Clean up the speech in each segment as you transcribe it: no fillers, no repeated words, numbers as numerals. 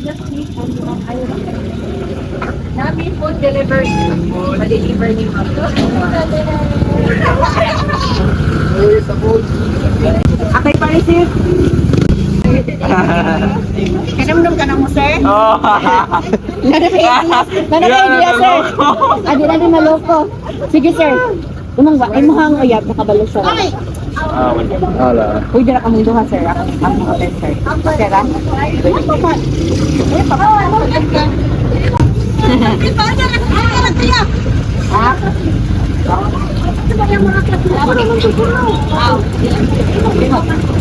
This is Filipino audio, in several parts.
just click on yung ayaw. Namin food delivery. Ma-deliver niyo ako. Akay pa receive. Kanamdom ka na mo, sir? Oo. Nanaka-idea, sir. Adi na din na loko. Sige, sir. Umang ba? Ay, mukhang uyab. Nakabalo siya. Wala. Pwede na kamong duha, sir. Ang hotel, sir. Sir, ha?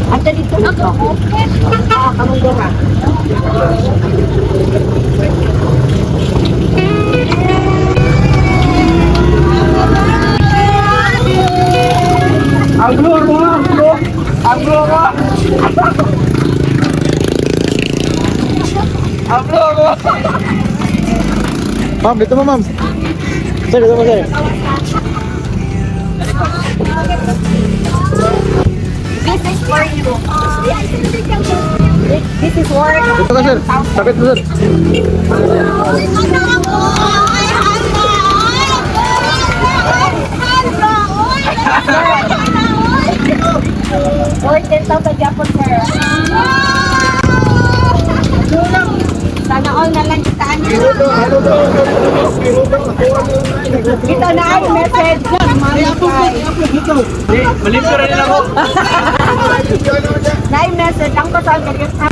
Ate dito na to. Kamong duha. Aglo mo, aglo. Aglo mo. Aglo mo. Ma'am, dito mo, ma'am. Sir, dito mo, sir. This is for you. This is for Dito ka, sir. Sakit mo, sir. for 10,000 Japon, sir. Sana all na lang kitaan niyo. Ito na ay message ng Marikay. Malimpo rin ako. Na ay message ang pasal ka.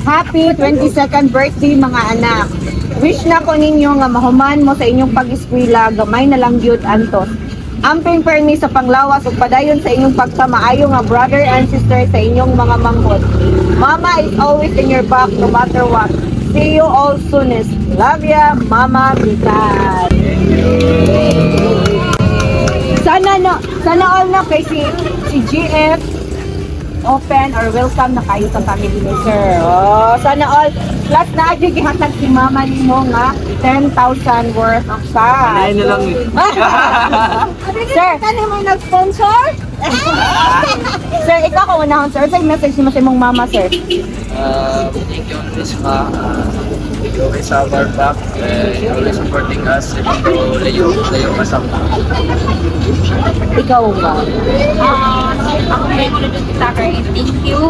Happy 22nd birthday mga anak. Wish na ko ninyo nga mahuman mo sa inyong pag-eskwela, gamay na lang gyud antos. Amping permi sa panglawas ug padayon sa inyong pagkamaayo nga brother and sister sa inyong mga manghod. Mama is always in your back no matter what. See you all soonest. Love ya, Mama Mitan. Sana all na kay si GF open or welcome na kayo sa family ni sir. Oh, sana all plus na agi gihatag si mama nimo nga 10,000 worth of cash. Ano lang eh. Sir, kani mo nag-sponsor? Sir, ikaw ko unahon sir. Say message mo sa imong mama sir. Thank you on this you always have our back and always supporting us even though layo kasama. Ikaw ba? Ako may ulit sa akin. Thank you.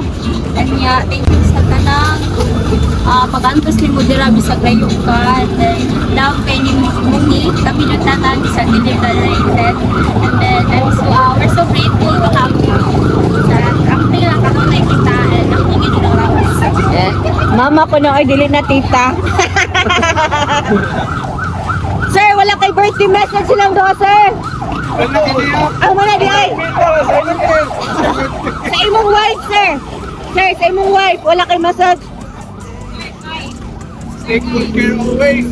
Kanya, thank you sa tanang pag-antos ni mo dira bisag layo ka. And then, love kay ni Muni. Kami nagtatan sa delivery set. And then, we're so grateful to have you. Ang pila ka nung nakikita and ang tingin nyo lang. Mama ko na ay dili na tita. Sir, wala kay birthday message silang doon, sir. Ang mga di ay. Sa imong wife, sir. Sir, sa imong wife, wala kay message. Take good care always.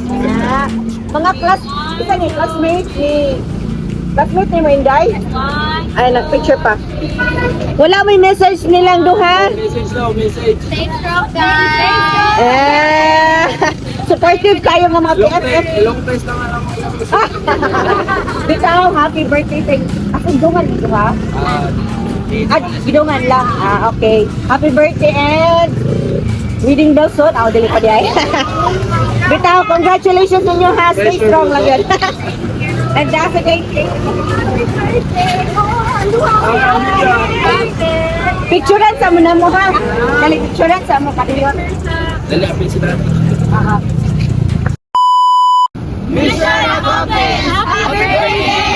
Mga classmate ni mo Inday? Ay, nag-picture pa. Wala may message nilang duha. Message daw, message. Stay strong, guys! Supportive kayo ng mga PFF. Long place na nga lang. Bitaw, happy birthday. Asan dungan dito ha? Gidungan lang. Okay. Happy birthday and wedding bells suit. Dili pa di ay. Bitaw, congratulations ninyo ha. Stay strong lang yun. And that's a great thing. Picturean sa mo na mo ha. Dali, picturean sa mo kadiyot. Dali, apin sila. Mission accomplished! Happy birthday!